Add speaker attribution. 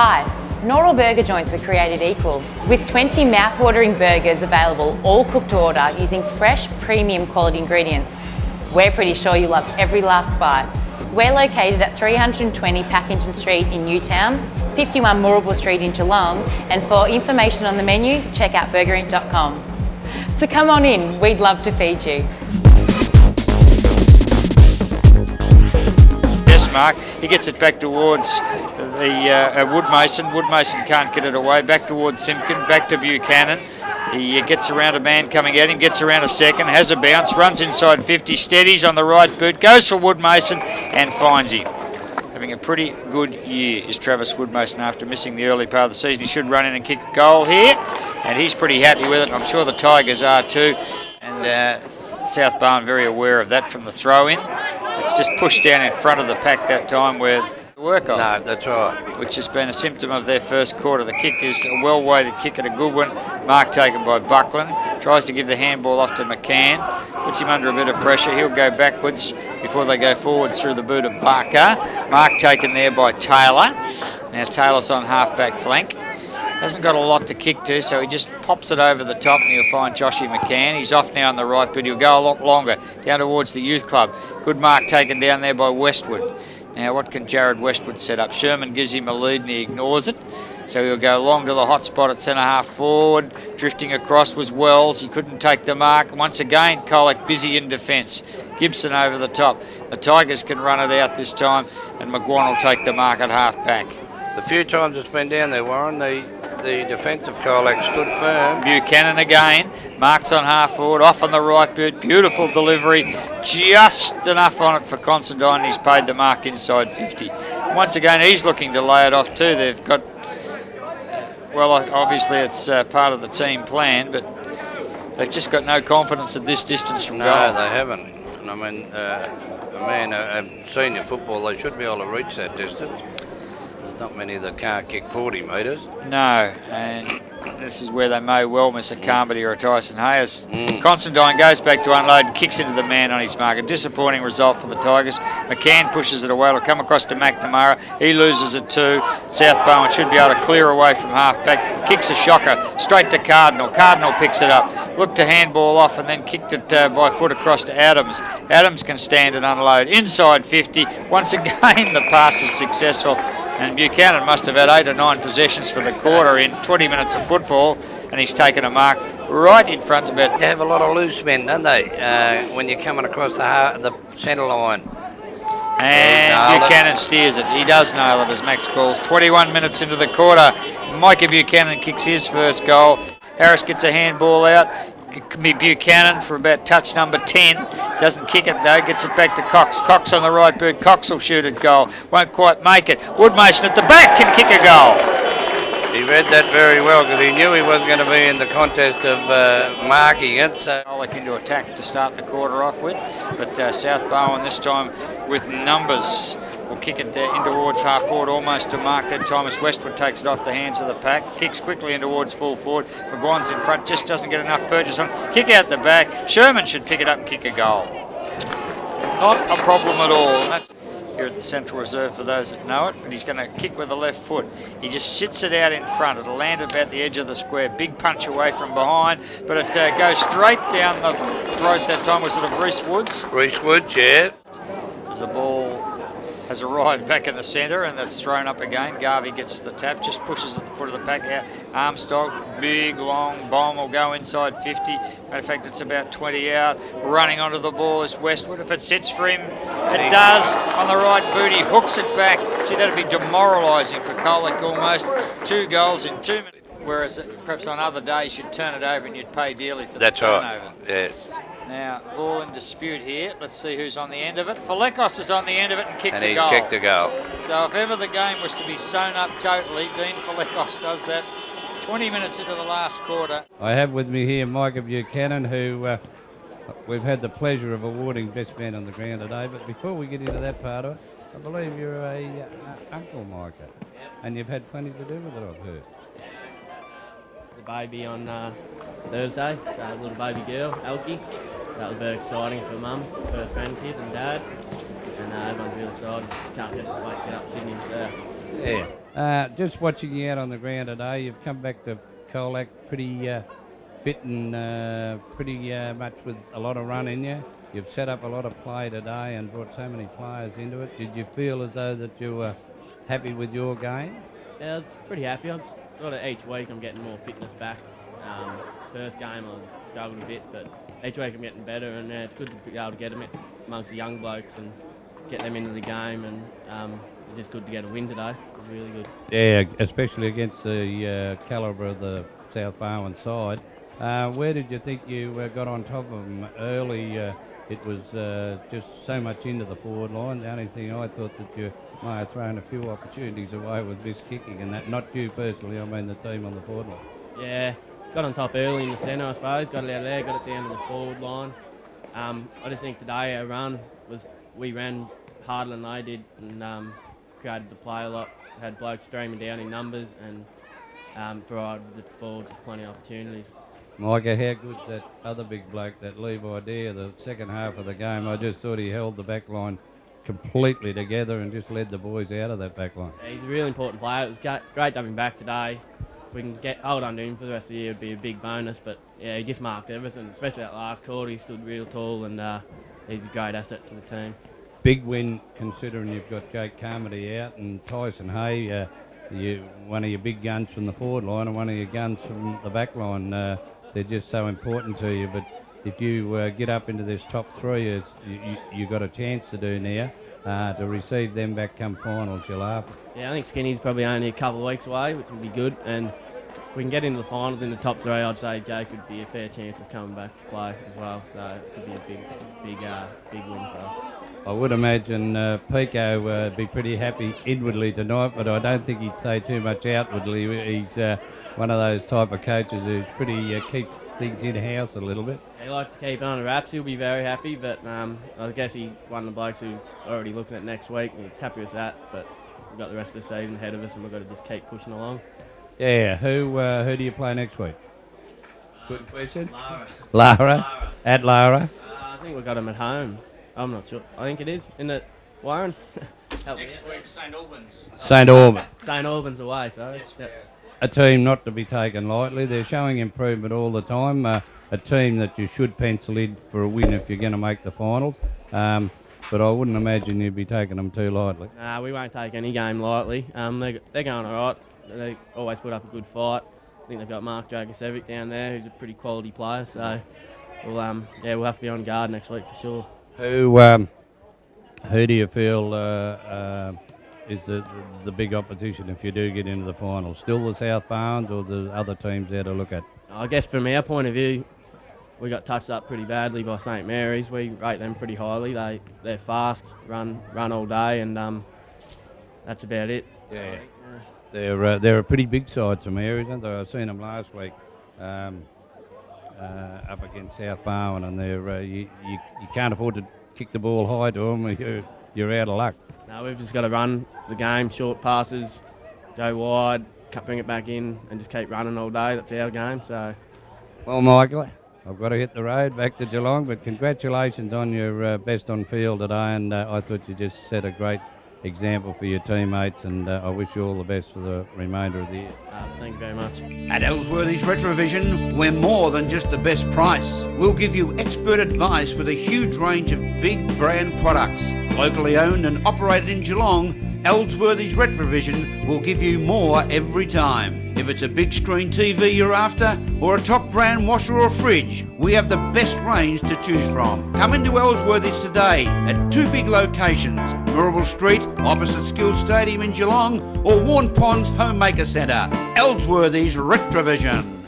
Speaker 1: Hi, not all burger joints were created equal. With 20 mouth-watering burgers available, all cooked to order using fresh, premium quality ingredients, we're pretty sure you love every last bite. We're located at 320 Packington Street in Newtown, 51 Moorabool Street in Geelong, and for information on the menu, check out burgerinc.com. So come on in, we'd love to feed you.
Speaker 2: Yes, Mark, he gets it back towards the Woodmason. Woodmason can't get it away, back towards Simpkin, back to Buchanan. He gets around a man coming at him, gets around a second, has a bounce, runs inside 50, steadies on the right boot, goes for Woodmason and finds him. Having a pretty good year is Travis Woodmason after missing the early part of the season. He should run in and kick a goal here, and he's pretty happy with it, and I'm sure the Tigers are too. And South Barwon very aware of that from the throw-in. It's just pushed down in front of the pack that time where the work on.
Speaker 3: No, that's right.
Speaker 2: Which has been a symptom of their first quarter. The kick is a well-weighted kick at a good one. Mark taken by Buckland. Tries to give the handball off to McCann. Puts him under a bit of pressure. He'll go backwards before they go forwards through the boot of Barker. Mark taken there by Taylor. Now Taylor's on half-back flank. Hasn't got a lot to kick to, so he just pops it over the top and he'll find Joshy McCann. He's off now on the right, but he'll go a lot longer down towards the youth club. Good mark taken down there by Westwood. Now what can Jared Westwood set up? Sherman gives him a lead and he ignores it. So he'll go long to the hot spot at centre half forward. Drifting across was Wells. He couldn't take the mark. Once again, Colac busy in defence. Gibson over the top. The Tigers can run it out this time and McGuan will take the mark at half back.
Speaker 3: The few times it's been down there, Warren, the defensive Colac stood firm.
Speaker 2: Buchanan again, marks on half forward, off on the right boot, beautiful delivery, just enough on it for Considine. He's paid the mark inside 50. Once again, he's looking to lay it off too. They've got, well, obviously it's part of the team plan, but they've just got no confidence at this distance from goal.
Speaker 3: No, they haven't. I mean, a man, a senior football, they should be able to reach that distance. Not many that can't kick 40 metres.
Speaker 2: No, and this is where they may well miss a Carmody or a Tyson Hayes. Considine goes back to unload and kicks into the man on his mark. A disappointing result for the Tigers. McCann pushes it away. It'll come across to McNamara. He loses it too. South Barwon should be able to clear away from half-back. Kicks a shocker straight to Cardinal. Cardinal picks it up. Looked to handball off and then kicked it by foot across to Adams. Adams can stand and unload. Inside 50. Once again, the pass is successful. And Buchanan must have had 8 or 9 possessions for the quarter in 20 minutes of football, and he's taken a mark right in front of it.
Speaker 3: They have a lot of loose men, don't they, when you're coming across the centre line.
Speaker 2: And Buchanan steers it. He does nail it, as Max calls. 21 minutes into the quarter. Micah Buchanan kicks his first goal. Harris gets a handball out. It can be Buchanan for about touch number 10. Doesn't kick it though, gets it back to Cox. Cox on the right boot. Cox will shoot at goal. Won't quite make it. Woodmason at the back can kick a goal.
Speaker 3: He read that very well because he knew he wasn't going to be in the contest of marking it. So
Speaker 2: Colac into attack to start the quarter off with. But South Barwon this time with numbers. Will kick it in towards half forward, almost to mark that time as Westwood takes it off the hands of the pack. Kicks quickly in towards full forward. McGuan's in front, just doesn't get enough purchase on. Kick out the back. Sherman should pick it up and kick a goal. Not a problem at all. And that's here at the Central Reserve for those that know it, but he's going to kick with the left foot. He just sits it out in front. It'll land about the edge of the square. Big punch away from behind, but it goes straight down the throat that time. Was it of Reece Woods?
Speaker 3: Reece Woods, yeah.
Speaker 2: As the ball has arrived back in the centre and it's thrown up again. Garvey gets the tap, just pushes at the foot of the pack out. Armstock, big long bomb will go inside 50. Matter of fact, it's about 20 out. Running onto the ball is Westwood. If it sits for him, it does. On the right boot, he hooks it back. Gee, that'd be demoralising for Colac almost. 2 goals in 2 minutes. Whereas perhaps on other days you'd turn it over and you'd pay dearly for the turnover.
Speaker 3: That's right, yes.
Speaker 2: Now, ball in dispute here. Let's see who's on the end of it. Falekos is on the end of it and kicks a goal.
Speaker 3: And he's kicked a goal.
Speaker 2: So if ever the game was to be sewn up totally, Dean Falekos does that. 20 minutes into the last quarter.
Speaker 4: I have with me here Micah Buchanan, who we've had the pleasure of awarding Best Man on the Ground today. But before we get into that part of it, I believe you're a uncle, Micah.
Speaker 5: Yep.
Speaker 4: And you've had plenty to do with it, I've heard.
Speaker 5: The baby on Thursday, so a little baby girl, Elkie. That was very exciting for Mum, first grandkid, and Dad. And everyone's really excited. Can't just wait to get up to Sydney. So.
Speaker 3: Yeah.
Speaker 4: Just watching you out on the ground today, you've come back to Colac pretty fit and pretty much with a lot of run in you. You've set up a lot of play today and brought so many players into it. Did you feel as though that you were happy with your game?
Speaker 5: Yeah, I was pretty happy. I'm sort of each week I'm getting more fitness back. First game I struggled a bit, but each week I'm getting better, and it's good to be able to get them amongst the young blokes and get them into the game, and it's just good to get a win today. It was really good.
Speaker 4: Yeah, especially against the calibre of the South Barwon side. Where did you think you got on top of them early? It was just so much into the forward line. The only thing I thought that you might have thrown a few opportunities away with this kicking, and that, not you personally, I mean the team on the forward line.
Speaker 5: Yeah, got on top early in the centre, I suppose. Got it out there, got it down to the forward line. I just think today our run was, we ran harder than they did, and created the play a lot. Had blokes streaming down in numbers, and provided the forwards with plenty of opportunities.
Speaker 4: Micah, how good that other big bloke, that Levi Dare, the second half of the game. I just thought he held the back line completely together and just led the boys out of that back line.
Speaker 5: Yeah, he's a really important player. It was great to have him back today. If we can hold on to him for the rest of the year, it'd be a big bonus. But yeah, he just marked everything, especially that last quarter. He stood real tall, and he's a great asset to the team.
Speaker 4: Big win considering you've got Jake Carmody out and Tyson Hay, one of your big guns from the forward line and one of your guns from the back line. They're just so important to you, but if you get up into this top three, as you've got a chance to do now, to receive them back come finals, you'll laugh.
Speaker 5: Yeah, I think Skinny's probably only a couple of weeks away, which would be good, and if we can get into the finals in the top three, I'd say Jake would be a fair chance of coming back to play as well, so it could be a big win for us.
Speaker 4: I would imagine Pico would be pretty happy inwardly tonight, but I don't think he'd say too much outwardly. He's one of those type of coaches who's pretty keeps things in-house a little bit.
Speaker 5: He likes to keep on the wraps. He'll be very happy, but I guess he's one of the blokes who's already looking at next week, and he's happy with that, but we've got the rest of the season ahead of us, and we've got to just keep pushing along.
Speaker 4: Yeah, who do you play next week? Good question.
Speaker 5: Lara.
Speaker 4: At Lara.
Speaker 5: I think we've got him at home. I'm not sure. I think it is. In the Warren?
Speaker 6: Next week, St Albans.
Speaker 4: St Albans.
Speaker 5: St Albans away, so.
Speaker 6: Yes,
Speaker 5: Yep.
Speaker 4: A team not to be taken lightly. They're showing improvement all the time. A team that you should pencil in for a win if you're going to make the finals. But I wouldn't imagine you'd be taking them too lightly.
Speaker 5: We won't take any game lightly. They're going all right. They always put up a good fight. I think they've got Mark Dragosevic down there, who's a pretty quality player. So we'll have to be on guard next week for sure.
Speaker 4: Who do you feel is the big opposition if you do get into the finals? Still the South Barwons or the other teams there to look at?
Speaker 5: I guess from our point of view, we got touched up pretty badly by St Mary's. We rate them pretty highly. They're fast, run all day, and that's about it.
Speaker 4: Yeah. They're a pretty big side, St Mary's, aren't they? I seen them last week up against South Barwon, and they're you can't afford to kick the ball high to them. You're out of luck.
Speaker 5: No, we've just got to run the game, short passes, go wide, bring it back in, and just keep running all day. That's our game. So,
Speaker 4: well, Michael, I've got to hit the road back to Geelong, but congratulations on your best on field today, and I thought you just set a great example for your teammates, and I wish you all the best for the remainder of the year.
Speaker 5: Thank you very much.
Speaker 7: At Ellsworthy's Retrovision, we're more than just the best price. We'll give you expert advice with a huge range of big brand products. Locally owned and operated in Geelong, Ellsworthy's Retrovision will give you more every time. If it's a big screen TV you're after, or a top brand washer or fridge, we have the best range to choose from. Come into Ellsworthy's today at two big locations, Mirrabel Street, opposite Skills Stadium in Geelong, or Warn Ponds Homemaker Centre. Ellsworthy's Retrovision.